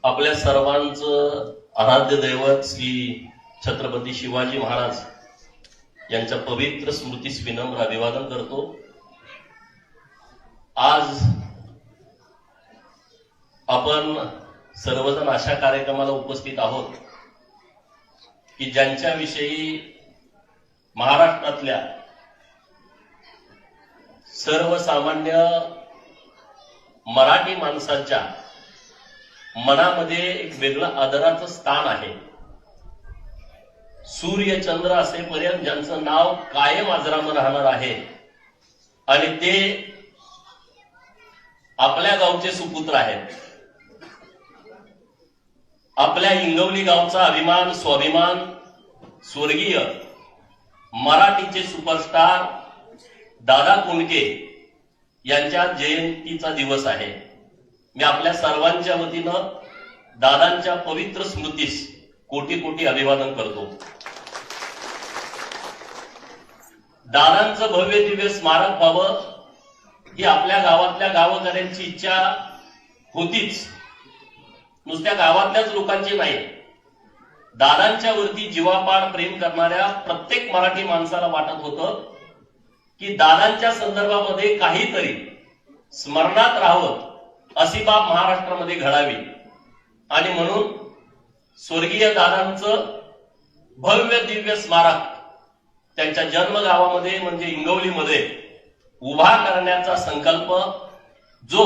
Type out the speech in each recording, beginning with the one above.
आपल्या सर्वांचं आराध्य दैवत श्री छत्रपती शिवाजी महाराज यांच्या पवित्र स्मृतीस विनम्र अभिवादन करतो। आज आपण सर्वजण अशा कार्यक्रमाला उपस्थित आहोत की ज्यांच्याविषयी महाराष्ट्रातल्या सर्वसामान्य मराठी माणसाच्या मनामध्ये एक वेगळं आदराचं स्थान आहे। सूर्य चंद्र असेपर्यंत ज्यांचं नाव कायम अजरामर राहणार आहे आणि ते आपल्या गावचे सुपुत्र आहेत। आपल्या इंगवली गावचा अभिमान स्वाभिमान स्वर्गीय मराठीचे सुपरस्टार दादा कोंडके यांच्या जयंतीचा दिवस आहे। मी आपल्या सर्वांच्या वतीनं दादांच्या पवित्र स्मृतीस कोटी कोटी अभिवादन करतो। दादांचं भव्य दिव्य स्मारक व्हावं ही आपल्या गावातल्या गावकऱ्यांची इच्छा होतीच, नुसत्या गावातल्याच लोकांची नाही। दादांच्या वरती जीवापाड प्रेम करणाऱ्या प्रत्येक मराठी माणसाला वाटत होतं की दादांच्या संदर्भामध्ये काहीतरी स्मरणात राहावं अशी बाब महाराष्ट्रामध्ये घडावी आणि म्हणून स्वर्गीय दादांचं भव्य दिव्य स्मारक त्यांच्या जन्मगावामध्ये म्हणजे इंगवलीमध्ये उभा करण्याचा संकल्प जो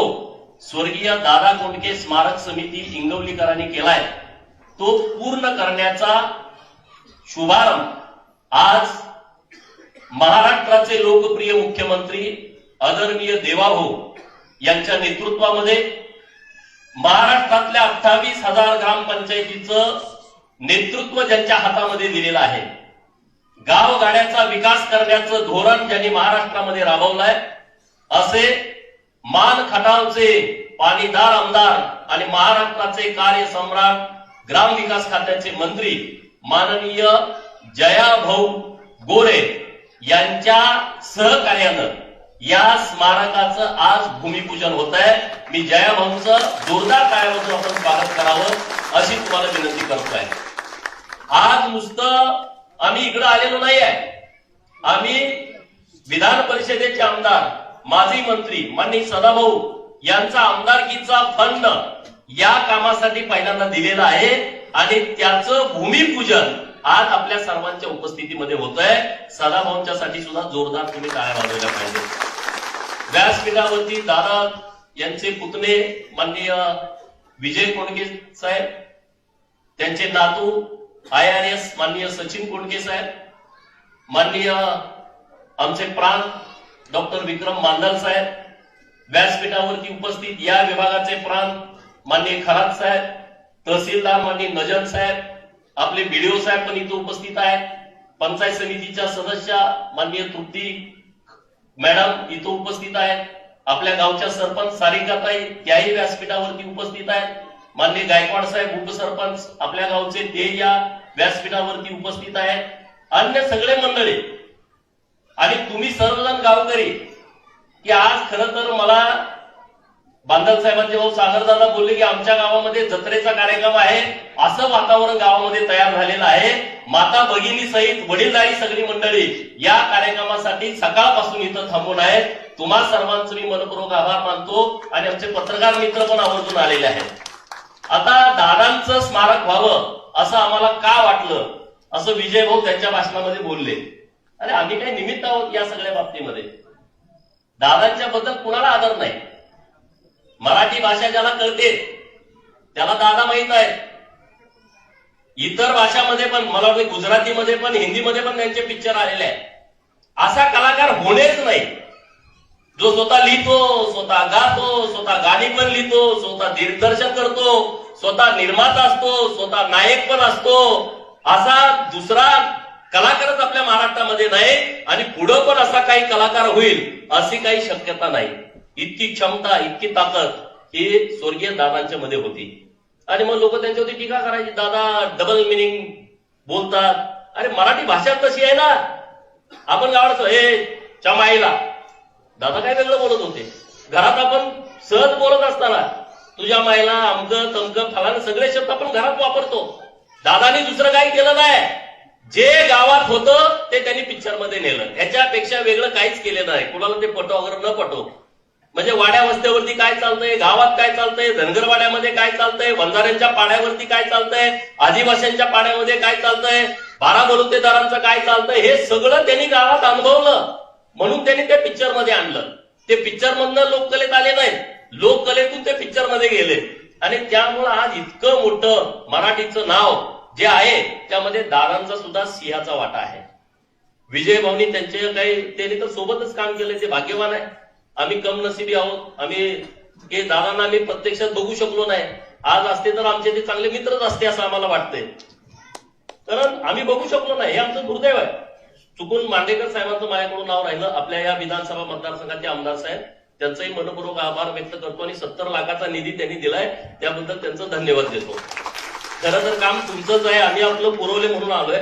स्वर्गीय दादा कोंडके स्मारक समिती इंगवलीकरांनी केलाय तो पूर्ण करण्याचा शुभारंभ आज महाराष्ट्राचे लोकप्रिय मुख्यमंत्री आदरणीय देवाभाऊ यांच्या नेतृत्वामध्ये महाराष्ट्रातल्या 28,000 ग्रामपंचायतीचं नेतृत्व ज्यांच्या हातामध्ये दिलेलं आहे, गावगाड्याचा विकास करण्याचं धोरण ज्यांनी महाराष्ट्रामध्ये राबवलंय, असे मान खटावचे पाणीदार आमदार आणि महाराष्ट्राचे कार्यसम्राट ग्रामविकास खात्याचे मंत्री माननीय जयाभाऊ गोरे यांच्या सहकार्यानं या स्मारकाचं आज भूमिपूजन होत आहे। मी जयाभाऊंचं जोरदार टाळ्यांमधून आपण स्वागत करावं अशी तुम्हाला विनंती करतोय। आज नुसतं आम्ही इकडे आलेलो नाही आहे, आम्ही विधान परिषदेचे आमदार माजी मंत्री माननीय सदाभाऊ यांचा आमदारकीचा फंड या कामासाठी पहिल्यांदा दिलेला आहे आणि त्याचं भूमिपूजन आज आपल्या सर्वांच्या उपस्थितीमध्ये होतंय। सदाभाऊंच्यासाठी सुद्धा जोरदार तुम्ही टाळ्या वाजवल्या पाहिजे। व्यासपीठावरती दादा यांचे पुतणे माननीय विजय कोंडके साहेब, त्यांचे नातू IRS माननीय सचिन कोंडके साहेब, माननीय आमचे प्राण डॉक्टर विक्रम मांदल साहेब, व्यासपीठावरती उपस्थित या विभागाचे प्राण माननीय खरात साहेब, तहसीलदार माननीय नजर साहेब, आपले बीडीओ साहेब पण इथं उपस्थित आहेत, पंचायत समितीच्या सदस्य माननीय तृप्ती मॅडम इथं उपस्थित आहेत, आपल्या गावच्या सरपंच सारिकाताई त्याही व्यासपीठावरती उपस्थित आहेत, माननीय गायकवाड साहेब उपसरपंच आपल्या गावचे ते या व्यासपीठावरती उपस्थित आहेत, अन्य सगळे मंडळी आणि तुम्ही सर्वजण गावकरी की आज खरं तर मला बांदल साहेबांचे भाऊ सागरदादा बोलले की आमच्या गावामध्ये जत्रेचा कार्यक्रम आहे, असं वातावरण गावामध्ये तयार झालेलं आहे। माता भगिनी सहित वडीलधारी सगळी मंडळी या कार्यक्रमासाठी सकाळपासून इथं थांबून आहेत। तुम्हा सर्वांचं मी मनपूर्वक आभार मानतो आणि आमचे पत्रकार मित्र पण आवर्जून आलेले आहेत। आता दादांचं स्मारक व्हावं असं आम्हाला का वाटलं असं विजय भाऊ त्यांच्या भाषणामध्ये बोलले। अरे आम्ही काही निमित्त आहोत या सगळ्या बाबतीमध्ये, दादांच्या बद्दल कुणाला आदर नाही। मराठी भाषा ज्याला कळते त्याला दादा माहित आहे, इतर भाषामध्ये पण मला वाटतं गुजरातीमध्ये पण हिंदीमध्ये पण त्यांचे पिक्चर आलेले आहेत। असा कलाकार होणेच नाही जो स्वतः लिहितो, स्वतः गातो, स्वतः गाणी पण लिहितो, स्वतः दिग्दर्शन करतो, स्वतः निर्माता असतो, स्वतः नायक पण असतो, असा दुसरा कलाकारच आपल्या महाराष्ट्रामध्ये नाही आणि पुढे पण असा काही कलाकार होईल अशी काही शक्यता नाही। इतकी क्षमता इतकी ताकद ही स्वर्गीय दादांच्या मध्ये होती आणि मग लोक त्यांच्यावरती टीका करायची, दादा डबल मिनिंग बोलतात। अरे मराठी भाषा तशी आहे ना, आपण गावात हे चमाईला दादा काय वेगळं बोलत होते, घरात आपण सहज बोलत असताना तुझ्या मायला अमकं तमकं फलानं सगळे शब्द आपण घरात वापरतो. दादानी दुसरं काही केलं नाही. जे गावात होतं ते त्यांनी पिक्चर मध्ये नेलं. ह्याच्यापेक्षा वेगळं काहीच केलं नाही. कुणाला ते पटो वगैरे न पटो. म्हणजे वाड्या वस्त्यावरती काय चालतंय, गावात काय चालतंय, धनगरवाड्यामध्ये काय चालतंय, वंजाऱ्यांच्या पाड्यावरती काय चालतंय, आदिवासींच्या पाड्यामध्ये काय चालतंय, बारा बलुतेदारांचं काय चालतंय, हे सगळं त्यांनी गावात अनुभवलं. म्हणून त्यांनी ते पिक्चर मध्ये आणलं. ते पिक्चर मधनं लोककलेत आले नाहीत, लोककलेतून ते पिक्चर मध्ये गेले. आणि त्यामुळं आज इतकं मोठं मराठीचं नाव जे आहे त्यामध्ये दादांचा सुद्धा सिंहाचा वाटा आहे. विजय भाऊनी त्यांचे काही त्यांनी तर सोबतच काम केलं, ते भाग्यवान आहे. आम्ही कमनसिबी आहोत. आम्ही हे दादांना आम्ही प्रत्यक्षात बघू शकलो नाही. आज असते तर आमचे ते चांगले मित्रच असते असं आम्हाला वाटतंय. कारण आम्ही बघू शकलो नाही, हे आमचं दुर्दैव आहे. चुकून मांडेकर साहेबांचं माझ्याकडून नाव राहिलं. आपल्या या विधानसभा मतदारसंघाचे आमदार साहेब, त्यांचाही मनपूर्वक आभार व्यक्त करतो. आणि 70 लाखाचा निधी त्यांनी दिलाय, त्याबद्दल त्यांचं धन्यवाद देतो. खरं तर काम तुमचंच आहे. आम्ही आपलं पुरवले म्हणून आलोय.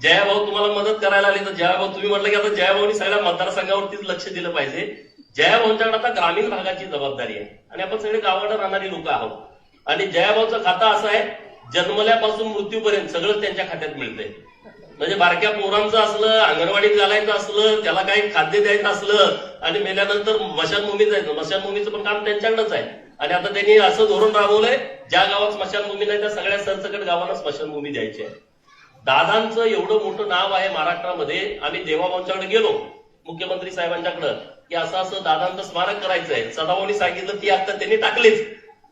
जयाभाऊ तुम्हाला मदत करायला आली तर जयाभाऊ तुम्ही म्हटलं की आता जयाभाऊनी सगळ्या मतदारसंघावरतीच लक्ष दिलं पाहिजे. जयाभाऊंच्याकडे आता ग्रामीण भागाची जबाबदारी आहे आणि आपण सगळे गावाकडे राहणारी लोक आहोत. आणि जयाभाऊचं खातं असं आहे, जन्मल्यापासून मृत्यूपर्यंत सगळं त्यांच्या खात्यात मिळतंय. म्हणजे बारक्या पोरांचं असलं, अंगणवाडीत घालायचं असलं, त्याला काही खाद्य द्यायचं असलं आणि मेल्यानंतर स्मशानभूमीत जायचं, स्मशानभूमीचं पण काम त्यांच्याकडेच आहे. आणि आता त्यांनी असं धोरण राबवलंय, ज्या गावात स्मशानभूमी नाही त्या सगळ्या सरसकट गावांना स्मशानभूमी द्यायची आहे. दादांचं एवढं मोठं नाव आहे महाराष्ट्रामध्ये. आम्ही देवाभाऊंच्याकडे गेलो, मुख्यमंत्री साहेबांच्याकडे, की असं असं दादांचं स्मारक करायचंय. सदाभाऊंनी सांगितलं ती आता त्यांनी टाकलीच.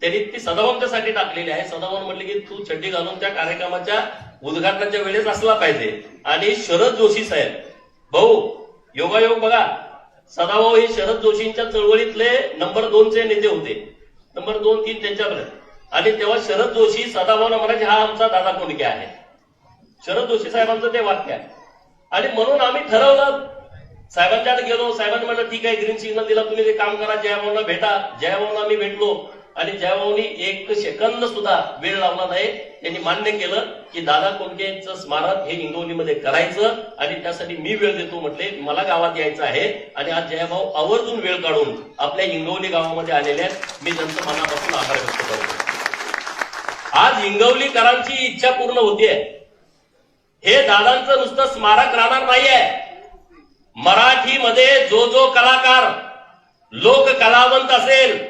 त्यांनी ती सदाभाऊंच्यासाठी टाकलेली आहे. सदाभाऊ म्हटले की तू छड्डी घालून त्या कार्यक्रमाच्या उद्घाटनाच्या वेळेस असला पाहिजे. आणि शरद जोशी साहेब, भाऊ योगायोग बघा, सदाभाऊ हे शरद जोशींच्या चळवळीतले नंबर 2चे नेते होते. नंबर 2, 3 त्यांच्याकडे. आणि तेव्हा शरद जोशी सदाभाऊला म्हणायचे हा आमचा दादा कोंडके आहे. शरद जोशी साहेबांचं ते वाक्य आहे. आणि म्हणून आम्ही ठरवलं, साहेबांच्याकडे गेलो. साहेबांनी म्हटलं ठीक आहे, ग्रीन सिग्नल दिला, तुम्ही ते काम करा, जयाभाऊंना भेटा. जयाभाऊंना आम्ही भेटलो आणि जयाभाऊंनी 1 सेकंद सुद्धा वेळ लावला नाही. त्यांनी मान्य केलं की दादा कोंडकेंचं स्मारक हे हिंगोलीमध्ये करायचं आणि त्यासाठी मी वेळ देतो म्हटले. मला गावात यायचं आहे. आणि आज जयाभाऊ आवर्जून वेळ काढून आपल्या हिंगोली गावामध्ये आलेले आहेत. मी त्यांचं मनापासून आभार व्यक्त करतो. आज हिंगोलीकरांची इच्छा पूर्ण होतीये. हे दादांचं नुसतं स्मारक राहणार नाहीये. मराठीमध्ये जो जो कलाकार लोक कलावंत असेल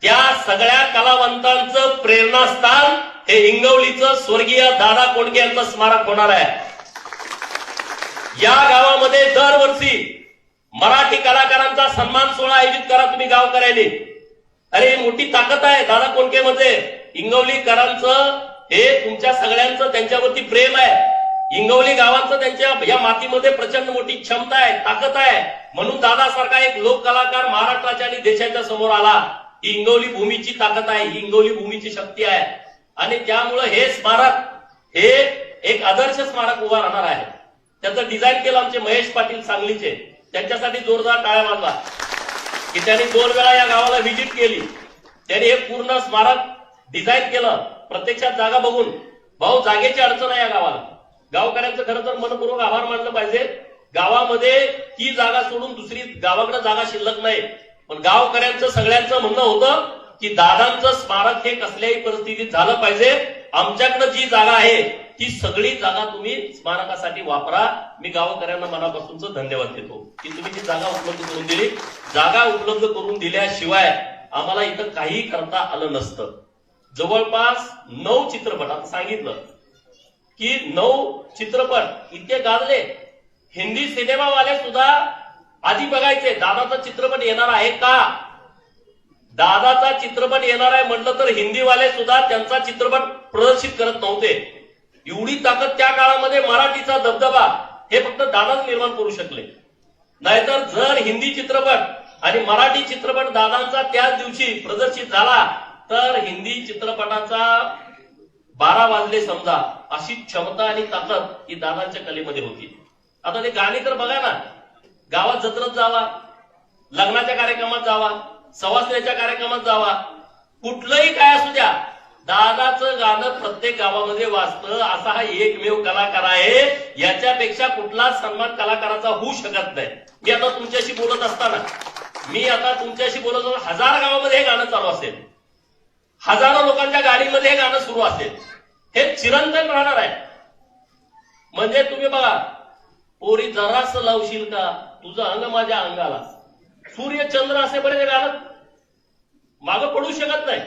त्या सगळ्या कलावंतांचं प्रेरणास्थान हे हिंगोलीचं स्वर्गीय दादा कोंडके यांचं स्मारक होणार आहे. या गावामध्ये दरवर्षी मराठी कलाकारांचा सन्मान सोहळा आयोजित करा तुम्ही गावकऱ्यांनी. अरे मोठी ताकद आहे दादा कोंडके मध्ये. हिंगोलीकरांचं हे तुमच्या सगळ्यांचं त्यांच्यावरती प्रेम आहे. हिंगोली गावांचं त्यांच्या या मातीमध्ये प्रचंड मोठी क्षमता आहे, ताकद आहे. म्हणून दादासारखा एक लोक कलाकार महाराष्ट्राच्या आणि देशाच्या समोर आला. ही हिंगोली भूमीची ताकद आहे, ही हिंगोली भूमीची शक्ती आहे. आणि त्यामुळे हे स्मारक हे एक आदर्श स्मारक उभा राहणार आहे. त्याचं डिझाईन केलं आमचे महेश पाटील सांगलीचे. त्यांच्यासाठी जोरदार टाळ्या वाजवा की त्यांनी 2 वेळा या गावाला व्हिजिट केली. त्यांनी हे पूर्ण स्मारक डिझाईन केलं प्रत्यक्षात जागा बघून. भाऊ जागेची अडचण आहे या गावाला. गावकऱ्यांचं खरं तर मनपूर्वक आभार मानलं पाहिजे. गावामध्ये ती जागा सोडून दुसरी गावाकडे जागा शिल्लक नाही. पण गावकऱ्यांचं सगळ्यांचं म्हणणं होतं की दादांचं स्मारक हे कसल्याही परिस्थितीत झालं पाहिजे. आमच्याकडे जी जागा आहे ती सगळी जागा तुम्ही स्मारकासाठी वापरा. मी गावकऱ्यांना मनापासूनच धन्यवाद देतो की तुम्ही ती जागा उपलब्ध करून दिली. जागा उपलब्ध करून दिल्याशिवाय आम्हाला इथं काही करता आलं नसतं. जवळपास 9 चित्रपट आता सांगितलं की 9 चित्रपट इतके गाजले. हिंदी सिनेमावाले सुद्धा आधी बघायचे दादाचा चित्रपट येणार आहे का. दादाचा चित्रपट येणार आहे म्हटलं तर हिंदीवाले सुद्धा त्यांचा चित्रपट प्रदर्शित करत नव्हते. एवढी ताकद त्या काळामध्ये मराठीचा दबदबा हे फक्त दादाच निर्माण करू शकले. नाहीतर जर हिंदी चित्रपट आणि मराठी चित्रपट दादांचा त्याच दिवशी प्रदर्शित झाला तर हिंदी चित्रपटाचा 12 वाजले समजा अशी क्षमता आणि ताकद ही दादांच्या कलेमध्ये होती. आता ते गाणी तर बघा ना, गावात जत्रेत जावा, लग्नाच्या कार्यक्रमात जावा, सवासण्याच्या कार्यक्रमात जावा, कुठलंही काय असू द्या, दादाचं गाणं प्रत्येक गावामध्ये वाजतं. असा हा एकमेव कलाकार आहे. याच्यापेक्षा कुठलाच सन्मान कलाकाराचा होऊ शकत नाही. मी आता तुमच्याशी बोलत असताना 1000 गावामध्ये हे गाणं चालू असेल. हजारो लोकांच्या गाडीमध्ये हे गाणं सुरू असेल, हे चिरंतन राहणार आहे. म्हणजे तुम्ही बघा, पोरी जरास लावशील का तुझं अंग माझ्या अंगाला, सूर्य चंद्र असेपर्यंत हे गाणं मागं पडू शकत नाही.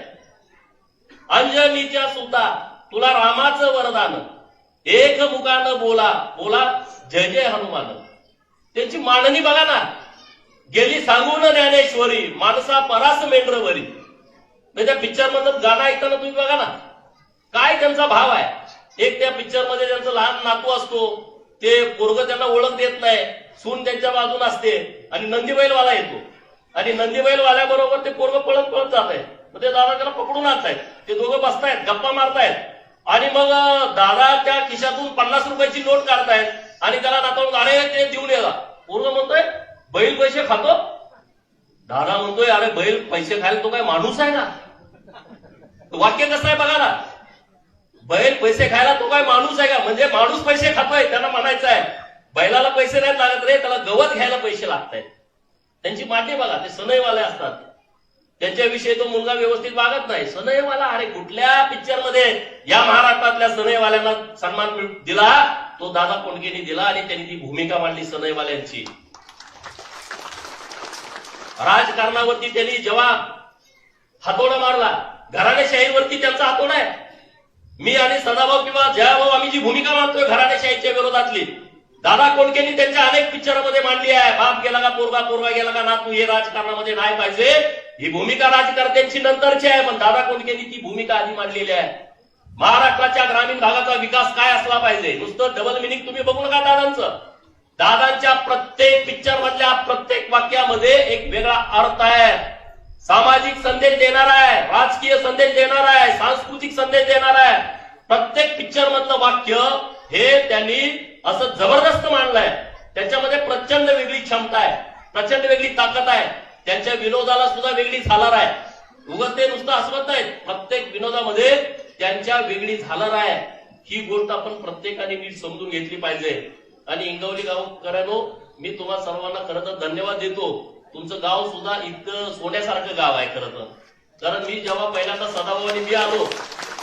अंजनीच्या सुता तुला रामाचं वरदान, एक मुखानं बोला बोला जय जय हनुमान. त्यांची मांडणी बघा ना, गेली सांगून ज्ञानेश्वरी माणसा परास मेंढरवरी. त्या पिक्चर मधलं गाणं ऐकताना तुम्ही बघा ना, काय त्यांचा भाव आहे. एक त्या पिक्चर मध्ये त्यांचं लहान नातू असतो, ते पोरग त्यांना ओळख देत नाही, सून त्यांच्या बाजून असते आणि नंदीबैलवाला येतो आणि नंदीबैलवाल्याबरोबर ते पोरग पळत पळत जात आहे. मग ते दादा त्याला पकडून आणतायत, ते दोघं बसतायत गप्पा मारतायत आणि मग दादा त्या खिशातून 50 रुपयाची नोट काढतायत आणि त्याला नातवून अरे ते देऊन याला. पोरग म्हणतोय बैल पैसे खातो. दादा म्हणतोय अरे बैल पैसे खायला तो काय माणूस आहे ना. वाक्य कसं आहे बघा ना, बैल पैसे खायला तो काय माणूस आहे का, म्हणजे माणूस पैसे खातोय त्यांना म्हणायचं आहे. बैलाला पैसे नाही लागत रे, त्याला गवत घ्यायला पैसे लागतायत. त्यांची मांडणी बघा, ते सनईवाले असतात, त्यांच्याविषयी तो मुलगा व्यवस्थित वागत नाही. सनईवाला, अरे कुठल्या पिक्चर मध्ये या महाराष्ट्रातल्या सनईवाल्यांना सन्मान दिला, तो दादा कोंडकेंनी दिला आणि त्यांनी ती भूमिका मांडली सनईवाल्यांची. राजकारणावरती त्यांनी जेव्हा हातोडा मारला, घराणेशाहीवरती त्यांचा हातोडा आहे. मी आणि सदाभाऊ किंवा जयाभाऊ आम्ही जी भूमिका मांडतोय घराणेशाहीच्या विरोधातली, दादा कोंडकेंनी त्यांच्या अनेक पिक्चरमध्ये मांडली आहे. बाप गेला का पोरगा, पोरगा गेला का नातू, हे राजकारणामध्ये नाही पाहिजे. ही भूमिका राजकारत्यांची नंतरची आहे, पण दादा कोंडकेंनी ती भूमिका आधी मांडलेली आहे. महाराष्ट्राच्या ग्रामीण भागाचा विकास काय असला पाहिजे, नुसतं डबल मिनिंग तुम्ही बघू नका दादांचं. दादांच्या प्रत्येक पिक्चर मधल्या प्रत्येक वाक्यामध्ये एक वेगळा अर्थ आहे. सामाजिक संदेश देणार आहे, राजकीय संदेश देणार आहे, सांस्कृतिक संदेश देणार आहे. प्रत्येक पिक्चर मधलं वाक्य हे त्यांनी असं जबरदस्त मांडलंय. त्याच्यामध्ये प्रचंड वेगळी क्षमता आहे, प्रचंड वेगळी ताकद आहे. त्यांच्या विनोदाला सुद्धा वेगळी झालर आहे. उगाच ते नुसतं हसवत नाहीत, प्रत्येक विनोदामध्ये त्यांच्या वेगळी झालर आहे. ही गोष्ट आपण प्रत्येकाने नीट समजून घेतली पाहिजे. आणि इंगवली गावकऱ्यांनो, मी तुम्हा सर्वांना खरं तर धन्यवाद देतो. तुमचं गाव सुद्धा इतकं सोन्यासारखं गाव आहे खरं तर. कारण मी जेव्हा पहिल्यांदा सदाभावानी मी आलो,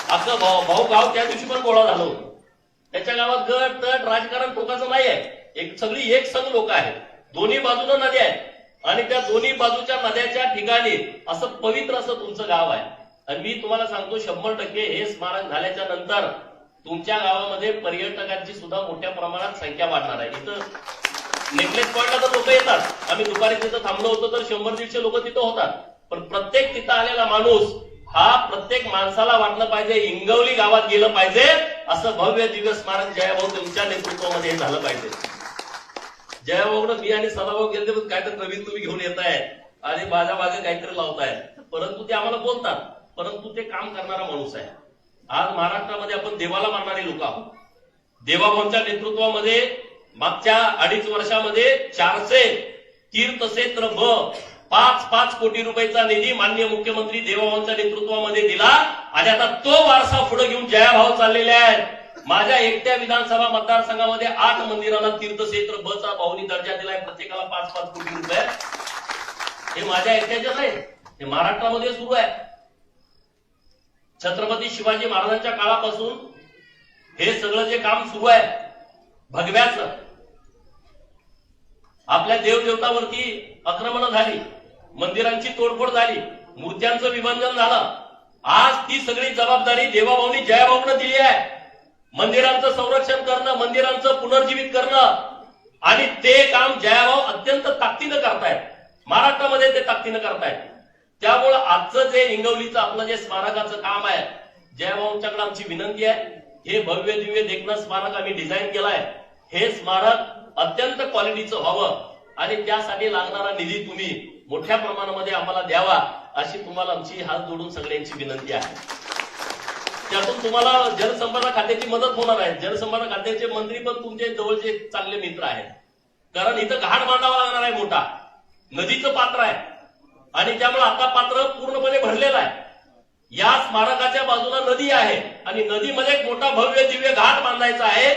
अख्खं भाऊ गाव त्या दिवशी पण गोळा झालो. त्याच्या गावात गट तट राजकारण टोकाचं नाही आहे, एक सगळी एक संघ लोक आहेत. दोन्ही बाजूनं नद्या आहेत आणि त्या दोन्ही बाजूच्या नद्याच्या ठिकाणी असं पवित्र असं तुमचं गाव आहे. आणि मी तुम्हाला सांगतो 100% हे स्मारक झाल्याच्या नंतर तुमच्या गावामध्ये पर्यटकांची सुद्धा मोठ्या प्रमाणात संख्या वाढणार आहे. इथं नेकलेस पॉइंटला तर लोक येतात, आम्ही दुपारी तिथं थांबलो होतो तर 100-150 लोक तिथं होतात. पण प्रत्येक तिथं आलेला माणूस हा प्रत्येक माणसाला वाटलं पाहिजे इंगवली गावात गेलं पाहिजे, असं भव्य दिव्य स्मारक जयाभाऊ तुमच्या नेतृत्वामध्ये झालं पाहिजे. जयाभाऊकडे मी आणि सदाभाऊ गेले काहीतरी नवीन तुम्ही घेऊन येताय आणि माझ्या मागे काहीतरी लावताय, परंतु ते आम्हाला बोलतात, परंतु ते काम करणारा माणूस आहे. आज महाराष्ट्रामध्ये आपण देवाला मानणारे लोक आहोत. देवाभाऊंच्या नेतृत्वामध्ये मागच्या 2.5 वर्षामध्ये 400 तीर्थक्षेत्र 5 कोटी रुपयाचा निधी माननीय मुख्यमंत्री देवाभाऊंच्या नेतृत्वामध्ये दिला आणि आता तो वारसा पुढे घेऊन जयाभाऊ चाललेले आहेत. माझ्या एकट्या विधानसभा मतदारसंघामध्ये 8 मंदिराला तीर्थक्षेत्र चा भाऊनी दर्जा दिलाय, प्रत्येकाला 5 कोटी रुपये. हे माझ्या एकट्याचे नाही, हे महाराष्ट्रामध्ये सुरू आहे. छत्रपती शिवाजी महाराजांच्या काळापासून हे सगळं जे काम सुरू आहे भगव्याचं, आपल्या देवदेवतावरती आक्रमण झाली, मंदिरांची तोडफोड झाली, मूर्त्यांचं विभंजन झालं. आज ती सगळी जबाबदारी देवाभाऊनी जयाभाऊंना दिली आहे. मंदिरांचं संरक्षण करणं, मंदिरांचं पुनर्जीवित करणं, आणि ते काम जयाभाऊ अत्यंत ताकदीनं करतायत. महाराष्ट्रामध्ये ते ताकदीनं करतायत. त्यामुळं आजचं जे इंगवलीचं आपलं जे स्मारकाचं काम आहे, जयाभाऊंच्याकडे आमची विनंती आहे, हे भव्य दिव्य देखणं स्मारक आम्ही डिझाईन केलंय. हे स्मारक अत्यंत क्वालिटीचं व्हावं आणि त्यासाठी लागणारा निधी तुम्ही मोठ्या प्रमाणामध्ये आम्हाला द्यावा, अशी तुम्हाला आमची हात जोडून सगळ्यांची विनंती आहे. त्यातून तुम्हाला जलसंपदा खात्याची मदत होणार आहे. जलसंपदा खात्याचे मंत्री पण तुमचे जवळचे चांगले मित्र आहेत. कारण इथं घाट बांधावा लागणार आहे, मोठा नदीचं पात्र आहे आणि त्यामुळे आता पात्र पूर्णपणे भरलेलं आहे. या स्मारकाच्या बाजूला नदी आहे आणि नदीमध्ये एक मोठा भव्य दिव्य घाट बांधायचा आहे,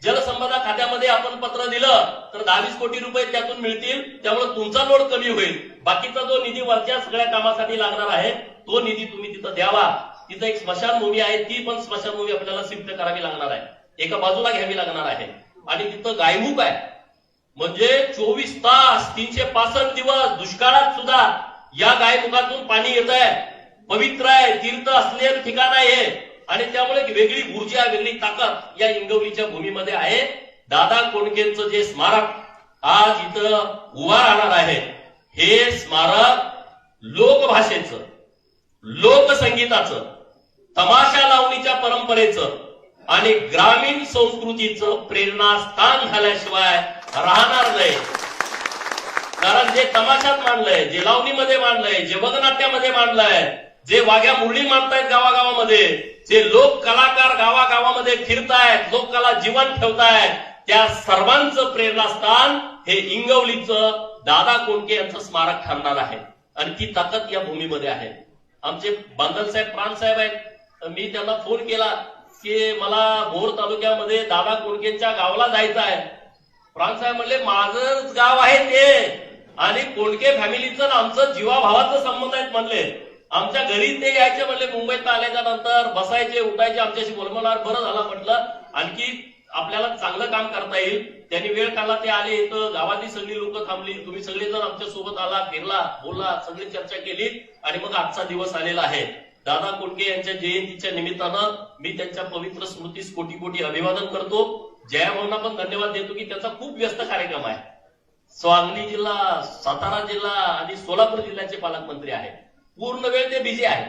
जलसंपदा खात्यामध्ये आपण पत्र दिलं तर 22 कोटी रुपये त्यातून मिळतील, त्यामुळे तुमचा लोड कमी होईल. बाकीचा जो निधी वरच्या सगळ्या कामासाठी लागणार आहे तो निधी तुम्ही तिथं द्यावा. तिथं एक स्मशानभूमी आहे, ती पण स्मशानभूमी आपल्याला शिफ्ट करावी लागणार आहे, एका बाजूला घ्यावी लागणार आहे. आणि तिथं गायमुख आहे, म्हणजे 24 तास 365 दिवस दुष्काळात सुद्धा या गायमुखातून पाणी येत आहे. पवित्र आहे, तीर्थ असलेलं ठिकाण आहे आणि त्यामुळे वेगळी ऊर्जा, वेगळी ताकद या इंगवलीच्या भूमीमध्ये आहे. दादा कोंडकेंचं जे स्मारक आज इथं उभा राहणार आहे, हे स्मारक लोकभाषेचं, लोकसंगीताचं, तमाशा लावणीच्या परंपरेचं आणि ग्रामीण संस्कृतीचं प्रेरणास्थान झाल्याशिवाय राहणार नाही. कारण जे तमाशात मांडलंय, जे लावणीमध्ये मांडलंय, जे वगनाट्यामध्ये मांडलंय, जे वाघ्या मुरळी मांडतायत गावागावामध्ये, जे लोक कलाकार गावागावामध्ये फिरतायत, लोककला जिवंत ठेवतायत, त्या सर्वांचं प्रेरणास्थान हे इंगवलीचं दादा कोंडके यांचं स्मारक ठरणार आहे. आणि ती ताकद या भूमीमध्ये आहे. आमचे बांदल साहेब, प्राण साहेब आहेत, मी त्यांना फोन केला की मला भोर तालुक्यामध्ये दादा कोंडकेंच्या गावाला जायचं आहे. प्राण साहेब म्हणले माझंच गाव आहे ते, आणि कोंडके फॅमिलीचं आमचं जीवाभावाचं संबंध आहेत म्हणले. आमच्या घरी ते यायचे म्हणले, मुंबईत आल्याच्या नंतर बसायचे, उठायचे, आमच्याशी बोलवणार. बरं झालं म्हटलं, आणखी आपल्याला चांगलं काम करता येईल. त्यांनी वेळ काढला, ते आले इथं, गावातली सगळी लोक थांबली, तुम्ही सगळे जण आमच्या सोबत आला, फिरला, बोलला, सगळी चर्चा केली आणि मग आजचा दिवस आलेला आहे. दादा कोंडके यांच्या जयंतीच्या निमित्तानं मी त्यांच्या पवित्र स्मृतीस कोटी कोटी अभिवादन करतो. जयाभाऊंना पण धन्यवाद देतो की त्याचा खूप व्यस्त कार्यक्रम आहे. सांगली जिल्हा, सातारा जिल्हा आणि सोलापूर जिल्ह्याचे पालकमंत्री आहेत, पूर्ण वेळ ते बिझी आहे.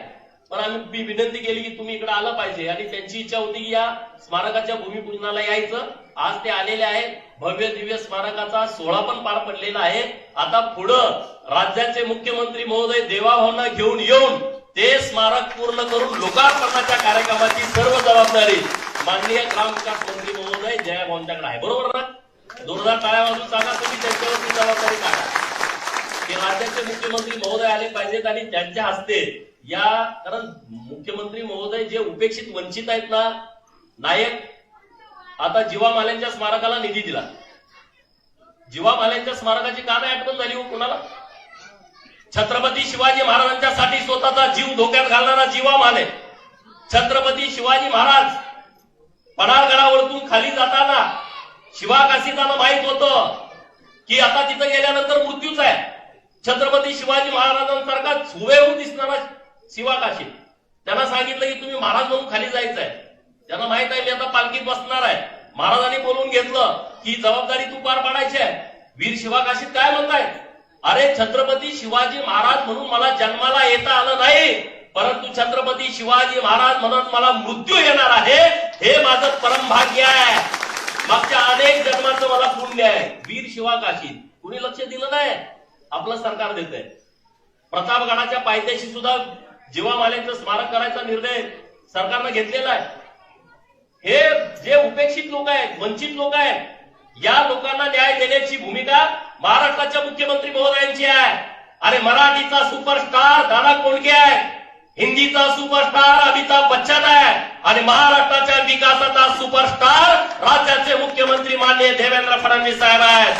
पण आम्ही विनंती केली की तुम्ही इकडे आलं पाहिजे आणि त्यांची इच्छा होती की या स्मारकाच्या भूमिपूजनाला यायचं. आज ते आलेले आहेत. भव्य दिव्य स्मारकाचा सोहळा पण पार पडलेला आहे. आता पुढं राज्याचे मुख्यमंत्री महोदय देवाभाऊंना घेऊन येऊन ते स्मारक पूर्ण करून लोकार्पणाच्या कार्यक्रमाची सर्व जबाबदारी माननीय ग्रामविकास मंत्री महोदय जयाभाऊंच्याकडे आहे. बरोबर ना? जोरदार टाळ्या वाजून सांगा तुम्ही त्यांच्यावरती जबाबदारी टाका की राज्याचे मुख्यमंत्री महोदय आले पाहिजेत आणि त्यांच्या हस्ते या, कारण मुख्यमंत्री महोदय जे उपेक्षित वंचित आहेत ना नायक, आता जीवा माल्यांच्या स्मारकाला निधी दिला. जीवा माल्यांच्या स्मारकाची का नाही आठवण झाली हो कुणाला? छत्रपती शिवाजी महाराजांच्यासाठी स्वतःचा जीव धोक्यात घालणारा जीवा माले, छत्रपती शिवाजी महाराज पन्हाळगडावरतून खाली जाताना शिवाकाशीताना माहित होतं की आता तिथं गेल्यानंतर मृत्यूच आहे. छत्रपती शिवाजी महाराजांसारखा हुबेहूब दिसणारा शिवाकाशी, त्यांना सांगितलं की तुम्ही महाराज म्हणून खाली जायचंय. त्यांना माहित आहे मी आता पालखीत बसणार आहे. महाराजांनी बोलून घेतलं की जबाबदारी तू पार पाडायची आहे. वीर शिवाकाशीत काय म्हणताय? अरे छत्रपती शिवाजी महाराज म्हणून मला जन्माला येता आलं नाही, परंतु छत्रपती शिवाजी महाराज म्हणून मला मृत्यू येणार आहे, हे माझं परमभाग्य आहे. मागच्या अनेक जन्माचं मला पुण्य आहे. वीर शिवाकाशीत कुणी लक्ष दिलं नाही, आपलं सरकार देतंय. प्रतापगडाच्या पायथ्याशी सुद्धा जीवा मालेंचं स्मारक करायचा निर्णय सरकारनं घेतलेला आहे. हे जे उपेक्षित लोक आहेत, वंचित लोक आहेत, या लोकांना न्याय देण्याची भूमिका महाराष्ट्राच्या मुख्यमंत्री महोदयांची आहे. अरे मराठीचा सुपरस्टार दादा कोंडके आहे, हिंदीचा सुपरस्टार अमिताभ बच्चन आहे आणि महाराष्ट्राच्या विकासाचा सुपरस्टार राज्याचे मुख्यमंत्री माननीय देवेंद्र फडणवीस साहेब आहेत.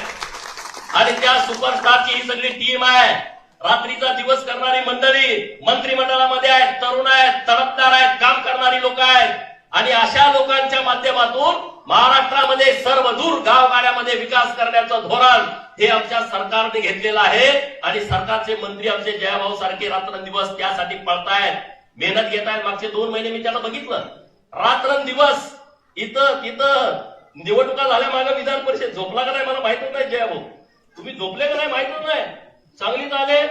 आणि त्या सुपरस्टारची ही सगळी टीम आहे. रात्रीचा दिवस करणारी मंडळी मंत्रिमंडळामध्ये आहेत, तरुण आहेत, तडफदार आहेत, काम करणारी लोक आहेत. आणि अशा लोकांच्या माध्यमातून महाराष्ट्रामध्ये सर्वदूर गावगाड्यामध्ये विकास करण्याचं धोरण हे आमच्या सरकारने घेतलेलं आहे. आणि सरकारचे मंत्री आमचे जयाभाऊ सारखे रात्रंदिवस त्यासाठी पळतायत, मेहनत घेत आहेत. मागचे 2 महिने मी त्यांना बघितलं, रात्रंदिवस इथं तिथं. निवडणुका झाल्या मागे विधान परिषद झोपला का नाही मला माहितच नाही. जयाभाऊ तुम्ही झोपले का नाही माहितच नाही. सांगलीत आले,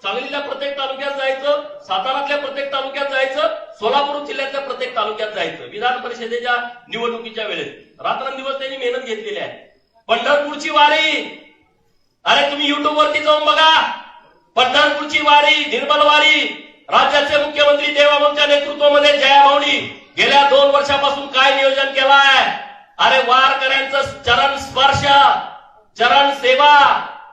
सांगलीच्या प्रत्येक तालुक्यात जायचं, सातारातल्या प्रत्येक तालुक्यात जायचं, सोलापूर जिल्ह्यातल्या प्रत्येक तालुक्यात जायचं. विधान परिषदेच्या निवडणुकीच्या वेळेस रात्रंदिवस त्यांनी मेहनत घेतलेली आहे. पंढरपूरची वारी, अरे तुम्ही युट्यूबवरती जाऊन बघा, पंढरपूरची वारी, निर्मल वारी, राज्याचे मुख्यमंत्री देवाभाऊंच्या नेतृत्वामध्ये जयाभाऊंनी गेल्या 2 वर्षापासून काय नियोजन केलं आहे. अरे वारकऱ्यांचं चरण स्पर्श, चरण सेवा,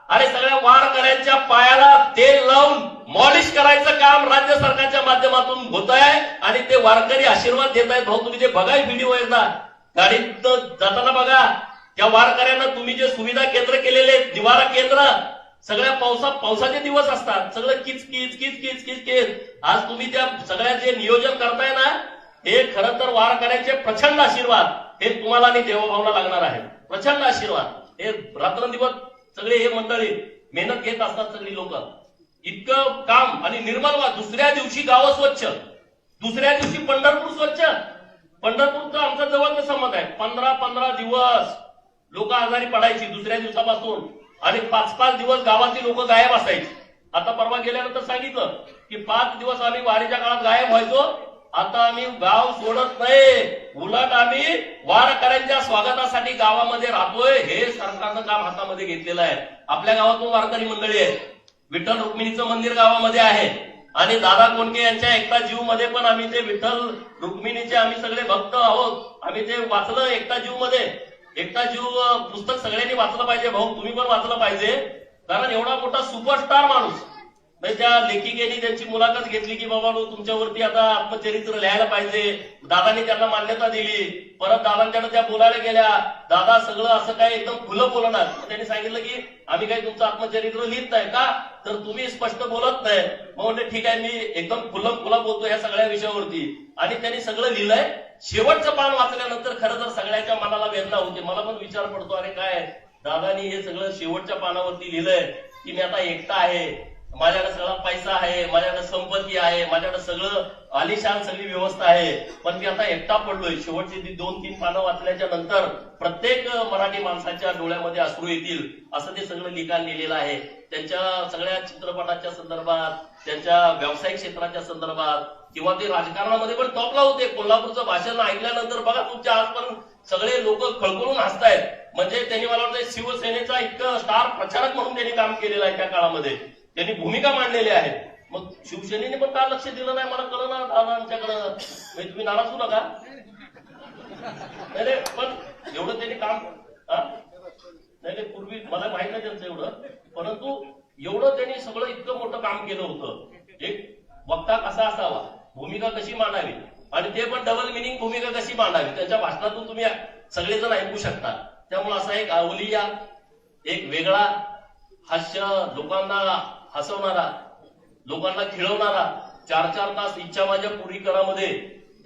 अरे सगळ्या वारकऱ्यांच्या पायाला तेल लावून मॉलिश करायचं काम राज्य सरकारच्या माध्यमातून होत आहे. आणि ते वारकरी आशीर्वाद देत आहेत. भाऊ तुम्ही ते बघा व्हिडिओ एकदा, गाडीत जाताना बघा त्या वारकऱ्यांना तुम्ही जे सुविधा केंद्र केलेले निवारा केंद्र सगळ्या पावसाचे दिवस असतात, सगळं किच. आज तुम्ही त्या सगळ्या जे नियोजन करताय ना, हे खरं तर वारकऱ्यांचे प्रचंड आशीर्वाद हे तुम्हाला आणि देवभावना लागणार आहे. प्रचंड आशीर्वाद. हे रात्रंदिवस सगळे हे मंडळी मेहनत घेत असतात, सगळी लोक इतकं काम आणि निर्मल. दुसऱ्या दिवशी गावं स्वच्छ, दुसऱ्या दिवशी पंढरपूर स्वच्छ. पंढरपूरचा आमचा जवळचा संबंध आहे. 15 दिवस लोक आजारी पडायची दुसऱ्या दिवसापासून आणि 5 दिवस गावातील लोक गायब असायची. आता परवा गेल्यानंतर सांगितलं की 5 दिवस आम्ही वारीच्या काळात गायब व्हायचो, आता आम्ही गाव सोडत नाही, उलट आम्ही वारकऱ्यांच्या स्वागतासाठी गावामध्ये राहतोय. हे सरकारनं काम हातामध्ये घेतलेलं आहे. आपल्या गावातून वारकरी मंडळी आहे. विठ्ठल रुक्मिणीचं मंदिर गावामध्ये आहे आणि दादा कोंडके यांच्या एकता जीव मध्ये पण आम्ही ते विठ्ठल रुक्मिणीचे आम्ही सगळे भक्त आहोत. आम्ही ते वाचलं एकता जीव मध्ये. एकता जीव पुस्तक सगळ्यांनी वाचलं पाहिजे भाऊ, तुम्ही पण वाचलं पाहिजे. कारण एवढा मोठा सुपरस्टार माणूस म्हणजे त्या लेखिकेने त्यांची मुलाखत घेतली की बाबा तुमच्यावरती आता आत्मचरित्र लिहायला पाहिजे. दादांनी त्यांना मान्यता दिली. परत दादांच्याकडे त्या बोलायला गेल्या. दादा सगळं असं काय एकदम खुलं बोलणार. त्यांनी सांगितलं की आम्ही काही तुमचं आत्मचरित्र लिहित नाही का, तर तुम्ही स्पष्ट बोलत नाही. मग म्हणजे ठीक आहे, मी एकदम खुला बोलतो ह्या सगळ्या विषयावरती. आणि त्यांनी सगळं लिहिलंय. शेवटचं पान वाचल्यानंतर खरं तर सगळ्याच्या मनाला वेदना होते. मला पण विचार पडतो, अरे काय दादानी हे सगळं शेवटच्या पानावरती लिहिलंय की मी आता एकटा आहे, माझ्याकडे सगळा पैसा आहे, माझ्याकडे संपत्ती आहे, माझ्याकडे सगळं आलिशान सगळी व्यवस्था आहे, पण मी आता एकटा पडलोय. शेवटची 2-3 पानं वाचल्याच्या नंतर प्रत्येक मराठी माणसाच्या डोळ्यामध्ये अश्रू येतील असं ते सगळं लिखाण लिहिलेलं आहे. त्यांच्या सगळ्या चित्रपटाच्या संदर्भात, त्यांच्या व्यावसायिक क्षेत्राच्या संदर्भात किंवा ते राजकारणामध्ये पण टॉपला होते. कोल्हापूरचं भाषण ऐकल्यानंतर बघा तुमच्या आज पण सगळे लोक खळखळून हसतायत. म्हणजे त्यांनी मला वाटतं शिवसेनेचा इतकं स्टार प्रचारक म्हणून त्यांनी काम केलेलं आहे. त्या काळामध्ये त्यांनी भूमिका मांडलेली आहे. मग शिवसेनेने पण का लक्ष दिलं नाही मला कळलं ना. दादा आमच्याकडं तुम्ही नाराज होऊ नका. नाही पण एवढं त्यांनी काम नाही पूर्वी मला माहित नाही त्यांचं एवढं, परंतु एवढं त्यांनी सगळं इतकं मोठं काम केलं होतं. एक वक्ता कसा असावा, भूमिका कशी मांडावी आणि ते पण डबल मिनिंग भूमिका कशी मांडावी त्यांच्या भाषणातून तुम्ही सगळेजण ऐकू शकता. त्यामुळे असा एक अवलिया, एक वेगळा हास्य, लोकांना हसवणारा, लोकांना खिळवणारा, 4-4 तास इच्छा माझ्या पुरी करामध्ये.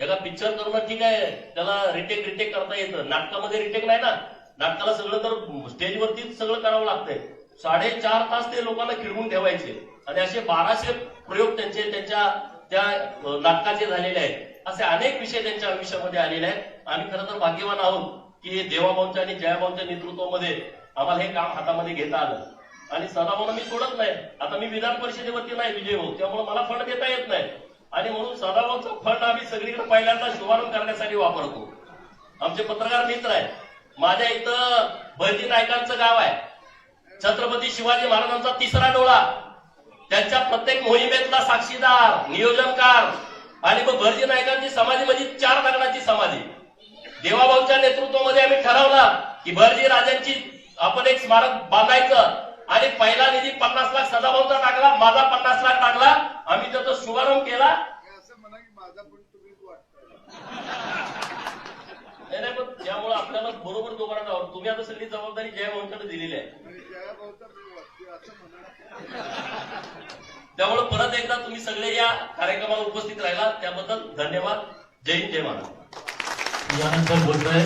एका पिक्चर करणं ठीक आहे, त्याला रिटेक करता येतं. नाटकामध्ये रिटेक नाही ना. नाटकाला सगळं तर स्टेजवरतीच सगळं करावं लागतंय. 4.5 तास ते लोकांना खिळवून ठेवायचे आणि असे 1200 प्रयोग त्यांच्या त्या नाटकाचे झालेले आहेत. असे अनेक विषय त्यांच्या आयुष्यामध्ये आलेले आहेत. आम्ही खरं तर भाग्यवान आहोत की देवाभाऊंच्या आणि जयाभाऊंच्या नेतृत्वामध्ये आम्हाला हे काम हातामध्ये घेता आलं. आणि सदाभाऊंना मी सोडत नाही. आता मी विधान परिषदेवरती नाही विजय भाऊ, त्यामुळे मला फंड देता येत नाही आणि म्हणून सदाभाऊंचा फंड आम्ही सगळीकडे पहिल्यांदा शुभारंभ करण्यासाठी वापरतो. आमचे पत्रकार मित्र आहेत. माझ्या इथं बहिर्जी नायकांचं गाव आहे. छत्रपती शिवाजी महाराजांचा 3रा डोळा, त्यांच्या प्रत्येक मोहिमेतला साक्षीदार, नियोजनकार. आणि मग बहिर्जी नायकांची समाधी म्हणजे 4 दगडाची समाधी. देवाभाऊंच्या नेतृत्वामध्ये आम्ही ठरवलं की बहिर्जी राजांची आपण एक स्मारक बांधायचं आणि पहिला निधी 50 लाख सदाभाऊंचा टाकला, माझा 50 लाख टाकला. आम्ही त्याचा शुभारंभ केला. असं म्हणा की माझा पण तुम्हीच वाटतं. नाही पण त्यामुळे आपल्याला बरोबर दोघांना तुम्ही आता सगळी जबाबदारी जयभाऊंकडे दिलेली आहे. त्यामुळे परत एकदा तुम्ही सगळे या कार्यक्रमाला उपस्थित राहिला त्याबद्दल धन्यवाद. जय हिंद, जय महाराज. यानंतर बोलतोय